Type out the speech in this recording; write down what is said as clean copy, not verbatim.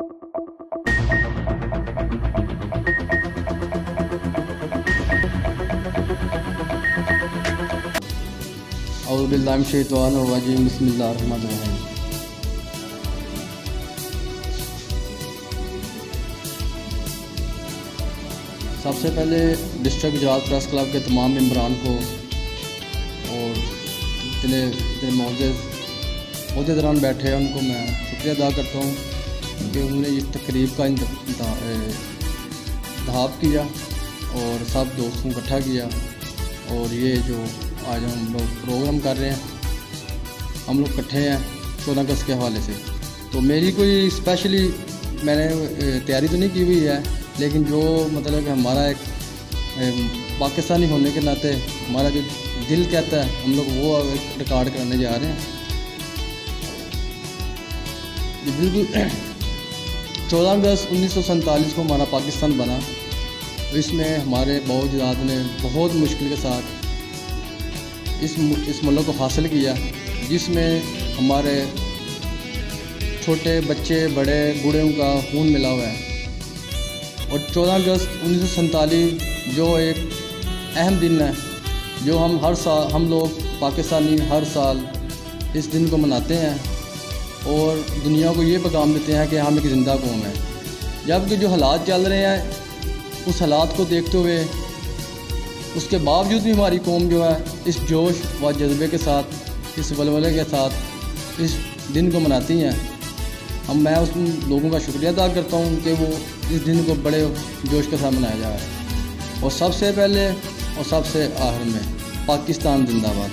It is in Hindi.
औज़ुबिल्लाहिमिनश्शैतानिर्रजीम बिस्मिल्लाहिर्रहमानिर्रहीम। सबसे पहले डिस्ट्रिक्ट गुजरात प्रेस क्लब के तमाम मेम्बरान को और जितने मौजूद बैठे हैं उनको मैं शुक्रिया अदा करता हूँ कि उन्होंने इस तकरीब का इंतखाब किया और सब दोस्तों को इकट्ठा किया। और ये जो आज हम लोग प्रोग्राम कर रहे हैं, हम लोग इकट्ठे हैं 14 अगस्त के हवाले से। तो मेरी कोई स्पेशली मैंने तैयारी तो नहीं की हुई है, लेकिन जो मतलब कि हमारा एक पाकिस्तानी होने के नाते हमारा जो दिल कहता है हम लोग वो रिकॉर्ड करने जा रहे हैं। बिल्कुल 14 अगस्त 1947 को हमारा पाकिस्तान बना। इसमें हमारे बावजूद ने बहुत मुश्किल के साथ इस मुल्क को हासिल किया, जिसमें हमारे छोटे बच्चे बड़े बूढ़ों का खून मिला हुआ है। और 14 अगस्त 1947 जो एक अहम दिन है, जो हम लोग पाकिस्तानी हर साल इस दिन को मनाते हैं और दुनिया को ये पैगाम देते हैं कि हम एक ज़िंदा कौम है। जबकि जो हालात चल रहे हैं उस हालात को देखते हुए उसके बावजूद भी हमारी कौम जो है इस जोश व जज्बे के साथ, इस वलवले के साथ इस दिन को मनाती हैं। मैं उस लोगों का शुक्रिया अदा करता हूँ कि वो इस दिन को बड़े जोश के साथ मनाया जा रहा है। और सबसे पहले और सबसे आखिर में पाकिस्तान जिंदाबाद।